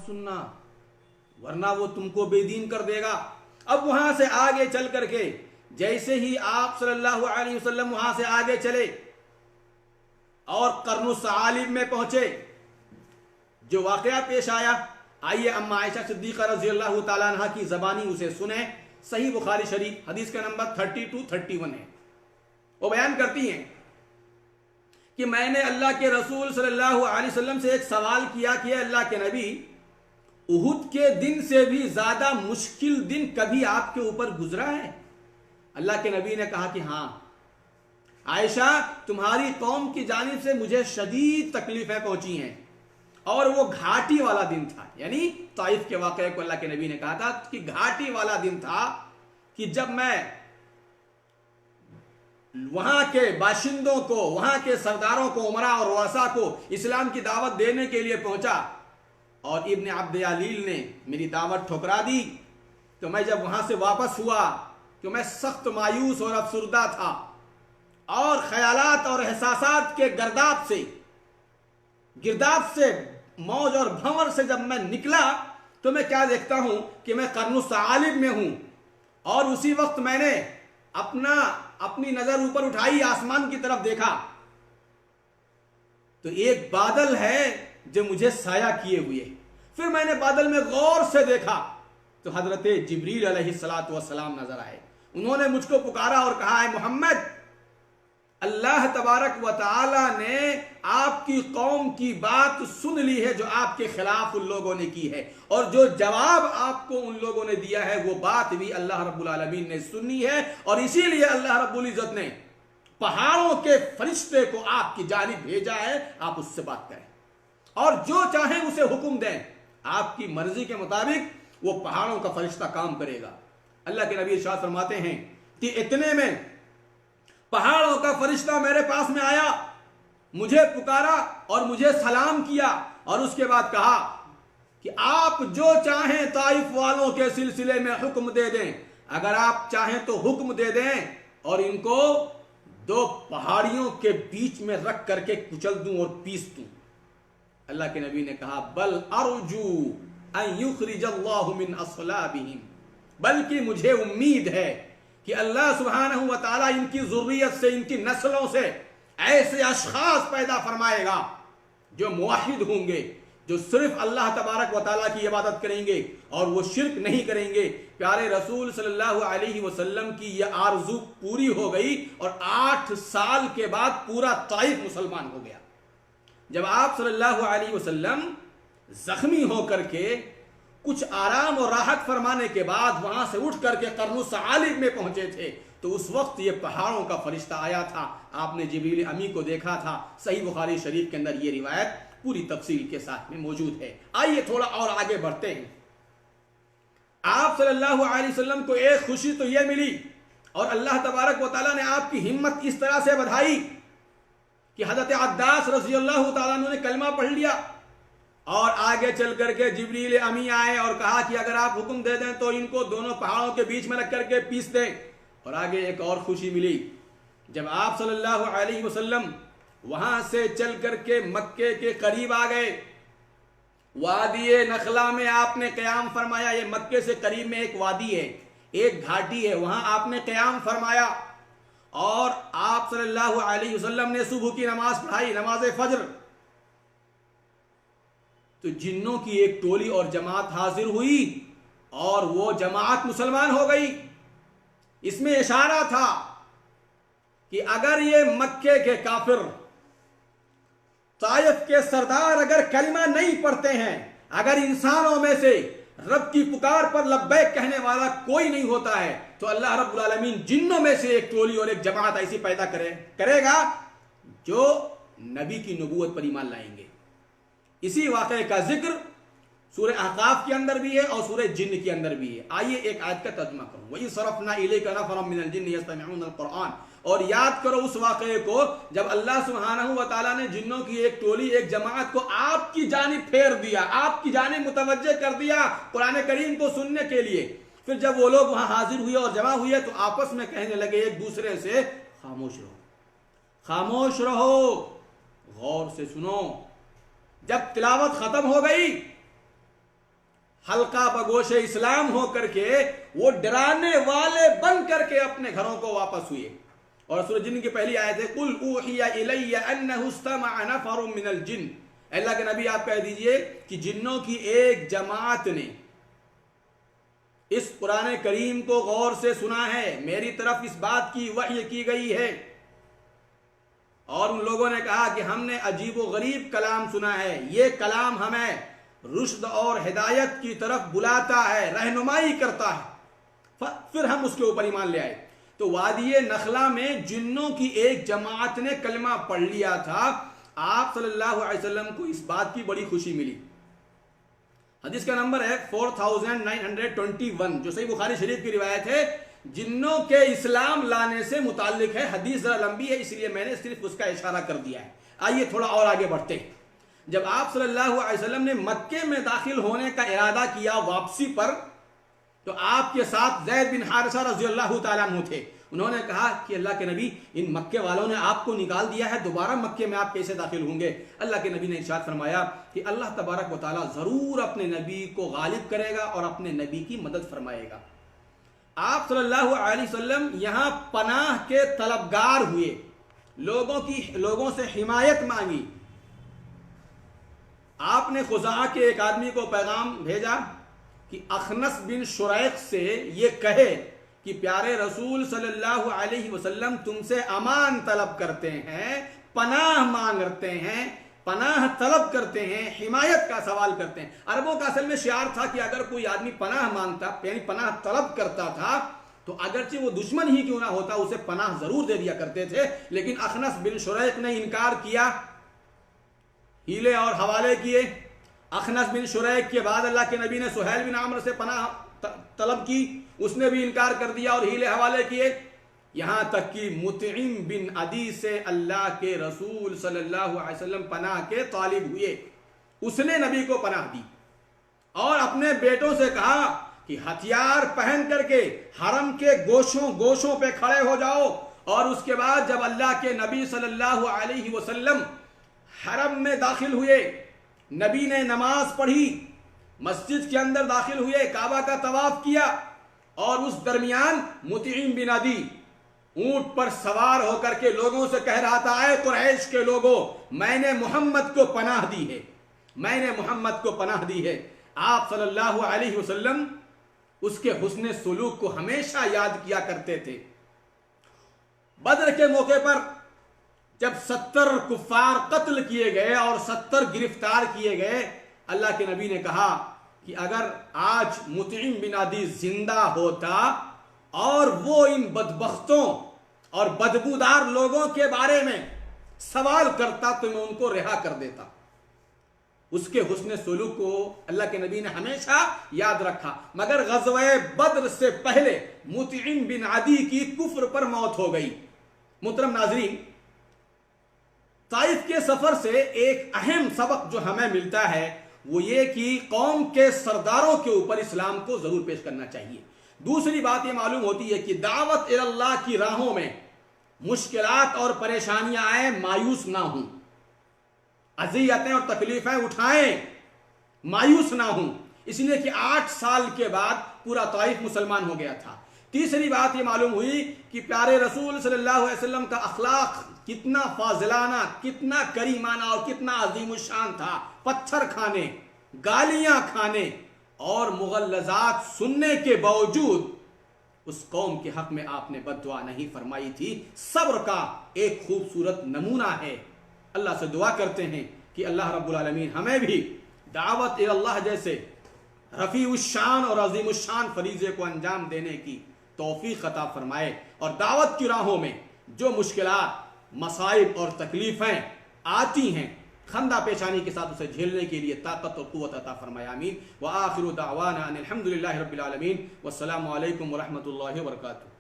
سننا ورنہ وہ تم کو بے دین کر دے گا۔ اب وہاں سے آگے چل کر کے جیسے ہی آپ صلی اللہ علیہ وسلم وہاں سے آگے چلے اور قرن الثعالب میں پہنچے، جو واقعہ پیش آیا، آئیے اما عائشہ صدیقہ رضی اللہ تعالیٰ عنہ کی زبانی اسے سنیں۔ صحیح بخاری شریف حدیث کا نمبر 32-31 ہے۔ وہ بیان کرتی ہیں کہ میں نے اللہ کے رسول صلی اللہ علیہ وسلم سے ایک سوال کیا کہ اللہ کے نبی، احد کے دن سے بھی زیادہ مشکل دن کبھی آپ کے اوپر گزرا ہے؟ اللہ کے نبی نے کہا کہ ہاں عائشہ، تمہاری قوم کی جانب سے مجھے شدید تکلیفیں پہنچی ہیں، اور وہ گھاٹی والا دن تھا، یعنی طائف کے واقعے کو اللہ کے نبی نے کہا تھا کہ گھاٹی والا دن تھا کہ جب میں وہاں کے باشندوں کو، وہاں کے سرداروں کو، عمرا اور رؤسا کو اسلام کی دعوت دینے کے لیے پہنچا اور ابن عبد یلیل نے میری دعوت ٹھکرا دی، تو میں جب وہاں سے واپس ہوا کہ میں سخت مایوس اور افسردہ تھا، اور خیالات اور احساسات کے گرداب سے موج اور بھنور سے جب میں نکلا تو میں کیا دیکھتا ہوں کہ میں قرن الثعالب میں ہوں، اور اسی وقت میں نے اپنی نظر اوپر اٹھائی، آسمان کی طرف دیکھا تو ایک بادل ہے جو مجھے سایہ کیے ہوئے۔ پھر میں نے بادل میں غور سے دیکھا تو حضرت جبریل علیہ السلام نظر آئے۔ انہوں نے مجھ کو پکارا اور کہا، ہے محمد، اللہ تبارک و تعالی نے آپ کی قوم کی بات سن لی ہے جو آپ کے خلاف ان لوگوں نے کی ہے، اور جو جواب آپ کو ان لوگوں نے دیا ہے وہ بات بھی اللہ رب العالمین نے سنی ہے، اور اسی لیے اللہ رب العزت نے پہاڑوں کے فرشتے کو آپ کی جانب بھیجا ہے، آپ اس سے بات کریں اور جو چاہیں اسے حکم دیں، آپ کی مرضی کے مطابق وہ پہاڑوں کا فرشتہ کام کرے گا۔ اللہ کے نبی ارشاد فرماتے ہیں کہ اتنے میں پہاڑوں کا فرشتہ میرے پاس میں آیا، مجھے پکارا اور مجھے سلام کیا، اور اس کے بعد کہا کہ آپ جو چاہیں طائف والوں کے سلسلے میں حکم دے دیں، اگر آپ چاہیں تو حکم دے دیں اور ان کو دو پہاڑیوں کے بیچ میں رکھ کر کے کچل دوں اور پیس دوں۔ اللہ کے نبی نے کہا، بل ارجو ان یخرج اللہ من اصلابہم، بلکہ مجھے امید ہے کہ اللہ سبحانہ و تعالیٰ ان کی ذریت سے، ان کی نسلوں سے ایسے اشخاص پیدا فرمائے گا جو موحد ہوں گے، جو صرف اللہ تبارک و تعالیٰ کی عبادت کریں گے اور وہ شرک نہیں کریں گے۔ پیارے رسول صلی اللہ علیہ وسلم کی یہ آرزو پوری ہو گئی، اور 8 سال کے بعد پورا طائف مسلمان ہو گیا۔ جب آپ صلی اللہ علیہ وسلم زخمی ہو کر کے کچھ آرام اور راحت فرمانے کے بعد وہاں سے اٹھ کر کے قرن الثعالب میں پہنچے تھے، تو اس وقت یہ پہاڑوں کا فرشتہ آیا تھا، آپ نے جبریل امی کو دیکھا تھا۔ صحیح بخاری شریف کے اندر یہ روایت پوری تفصیل کے ساتھ میں موجود ہے۔ آئیے تھوڑا اور آگے بڑھتے ہیں۔ آپ صلی اللہ علیہ وسلم کو ایک خوشی تو یہ ملی، اور اللہ تبارک و تعالیٰ نے آپ کی ہمت اس طرح سے بڑھائی کہ حضرت عباس رضی اللہ تعالیٰ عنہ نے کلمہ پڑھ لیا، اور آگے چل کر کے جبریل امی آئے اور کہا کہ اگر آپ حکم دے دیں تو ان کو دونوں پہاڑوں کے بیچ میں رکھ کر کے پیس دیں۔ اور آگے ایک اور خوشی ملی، جب آپ صلی اللہ علیہ وسلم وہاں سے چل کر کے مکے کے قریب آ گئے، وادی نخلا میں آپ نے قیام فرمایا۔ یہ مکے سے قریب میں ایک وادی ہے، ایک گھاٹی ہے، وہاں آپ نے قیام فرمایا، اور آپ صلی اللہ علیہ وسلم نے صبح کی نماز پڑھائی، نماز فجر۔ تو جنوں کی ایک ٹولی اور جماعت حاضر ہوئی، اور وہ جماعت مسلمان ہو گئی۔ اس میں اشارہ تھا کہ اگر یہ مکے کے کافر، طائف کے سردار اگر کلمہ نہیں پڑھتے ہیں، اگر انسانوں میں سے رب کی پکار پر لبیک کہنے والا کوئی نہیں ہوتا ہے، تو اللہ رب العالمین جنوں میں سے ایک ٹولی اور ایک جماعت ایسی پیدا کرے گا جو نبی کی نبوت پر ایمان لائیں گے۔ اسی واقعے کا ذکر سورہ احقاف کے اندر بھی ہے اور سورہ جن کے اندر بھی ہے۔ آئیے ایک آیت کا ترجمہ کروں، وَإِذْ صَرَفْنَا إِلَيْكَ نَفَرًا مِنَ الْجِنِّ يَسْتَمِعُونَ الْقُرْآنَ، اور یاد کرو اس واقعے کو جب اللہ سبحانہ و تعالیٰ نے جنوں کی ایک ٹولی، ایک جماعت کو آپ کی جانب پھیر دیا، آپ کی جانب متوجہ کر دیا قرآن کریم کو سننے کے لیے۔ پھر جب وہ لوگ وہاں حاضر ہوئے اور جمع ہوئے تو آپس میں کہنے لگے ایک دوسرے سے، خاموش رہو، خاموش رہو، غور سے سنو۔ جب تلاوت ختم ہو گئی حلقہ بگوش اسلام ہو کر کے وہ ڈرانے والے بن کر کے اپنے گھروں کو واپس ہوئے. اور سورہ جن کی پہلی آیت ہے قل اوحی الی انہ استمع نفر من الجن. اللہ کے نبی آپ کہہ دیجئے کہ جنوں کی ایک جماعت نے اس قرآن کریم کو غور سے سنا ہے، میری طرف اس بات کی وحی کی گئی ہے، اور ان لوگوں نے کہا کہ ہم نے عجیب و غریب کلام سنا ہے، یہ کلام ہمیں رشد اور ہدایت کی طرف بلاتا ہے، رہنمائی کرتا ہے، پھر ہم اس کے اوپر ایمان لے آئے. تو وادی نخلا میں جنوں کی ایک جماعت نے کلمہ پڑھ لیا تھا. آپ صلی اللہ علیہ وسلم کو اس بات کی بڑی خوشی ملی. حدیث کا نمبر ہے 4921 جو صحیح بخاری شریف کی روایت ہے. جنوں کے اسلام لانے سے متعلق ہے. حدیث ذرا لمبی ہے اس لیے میں نے صرف اس کا اشارہ کر دیا ہے. آئیے تھوڑا اور آگے بڑھتے ہیں. جب آپ صلی اللہ علیہ وسلم نے مکے میں داخل ہونے کا ارادہ کیا واپسی پر، تو آپ کے ساتھ زید بن حارثہ رضی اللہ تعالیٰ عنہ تھے. انہوں نے کہا کہ اللہ کے نبی، ان مکے والوں نے آپ کو نکال دیا ہے، دوبارہ مکے میں آپ کیسے داخل ہوں گے؟ اللہ کے نبی نے ارشاد فرمایا کہ اللہ تبارک و تعالیٰ ضرور اپنے نبی کو غالب کرے گا اور اپنے نبی کی مدد فرمائے گا. آپ صلی اللہ علیہ وسلم یہاں پناہ کے طلبگار ہوئے، لوگوں سے حمایت مانگی. آپ نے خزاعہ کے ایک آدمی کو پیغام بھیجا کہ اخنس بن شریق سے یہ کہے کہ پیارے رسول صلی اللہ علیہ وسلم تم سے امان طلب کرتے ہیں، پناہ مانگتے ہیں، پناہ طلب کرتے ہیں، حمایت کا سوال کرتے ہیں. عربوں کا اصل میں شعار تھا کہ اگر کوئی آدمی پناہ مانگتا، یعنی پناہ طلب کرتا تھا، تو اگرچہ وہ دشمن ہی کیوں نہ ہوتا اسے پناہ ضرور دے دیا کرتے تھے. لیکن اخنس بن شریق نے انکار کیا، ہیلے اور حوالے کیے. اخنس بن شریق کے بعد اللہ کے نبی نے سہیل بن عمرو سے پناہ طلب کی، اس نے بھی انکار کر دیا اور ہیلے حوالے کیے. یہاں تک کہ مطعم بن عدی سے اللہ کے رسول صلی اللہ علیہ وسلم پناہ کے طالب ہوئے. اس نے نبی کو پناہ دی اور اپنے بیٹوں سے کہا کہ ہتھیار پہن کر کے حرم کے گوشوں پہ کھڑے ہو جاؤ. اور اس کے بعد جب اللہ کے نبی صلی اللہ علیہ وسلم حرم میں داخل ہوئے، نبی نے نماز پڑھی، مسجد کے اندر داخل ہوئے، کعبہ کا طواف کیا، اور اس درمیان مطعم بن عدی اونٹ پر سوار ہو کر کے لوگوں سے کہہ رہا تھا، اے قریش کے لوگوں، میں نے محمد کو پناہ دی ہے، میں نے محمد کو پناہ دی ہے. آپ صلی اللہ علیہ وسلم اس کے حسن سلوک کو ہمیشہ یاد کیا کرتے تھے. بدر کے موقع پر جب 70 کفار قتل کیے گئے اور 70 گرفتار کیے گئے، اللہ کے نبی نے کہا کہ اگر آج مطعم بن عدی زندہ ہوتا اور وہ ان بدبختوں اور بدبودار لوگوں کے بارے میں سوال کرتا تو میں ان کو رہا کر دیتا. اس کے حسن سلوک کو اللہ کے نبی نے ہمیشہ یاد رکھا. مگر غزوہ بدر سے پہلے مطعم بن عدی کی کفر پر موت ہو گئی. محترم ناظرین، طائف کے سفر سے ایک اہم سبق جو ہمیں ملتا ہے وہ یہ کہ قوم کے سرداروں کے اوپر اسلام کو ضرور پیش کرنا چاہیے. دوسری بات یہ معلوم ہوتی ہے کہ دعوت اللہ کی راہوں میں مشکلات اور پریشانیاں آئیں، مایوس نہ ہوں، اذیتیں اور تکلیفیں اٹھائیں، مایوس نہ ہوں. اس لیے کہ 8 سال کے بعد پورا طائف مسلمان ہو گیا تھا. تیسری بات یہ معلوم ہوئی کہ پیارے رسول صلی اللہ علیہ وسلم کا اخلاق کتنا فاضلانہ، کتنا کریمانہ اور کتنا عظیم الشان تھا. پتھر کھانے، گالیاں کھانے اور مغلظات سننے کے باوجود اس قوم کے حق میں آپ نے بد دعا نہیں فرمائی تھی. صبر کا ایک خوبصورت نمونہ ہے. اللہ سے دعا کرتے ہیں کہ اللہ رب العالمین ہمیں بھی دعوت اللہ جیسے رفیع الشان اور عظیم الشان فریضے کو انجام دینے کی توفیق عطا فرمائے، اور دعوت کی راہوں میں جو مشکلات، مصائب اور تکلیفیں آتی ہیں خندہ پیشانی کے ساتھ اسے جھیلنے کے لیے طاقت اور قوت عطا فرمائے. آمین. وآخر دعوانا ان الحمد للہ رب العالمین. والسلام علیکم ورحمۃ اللہ وبرکاتہ.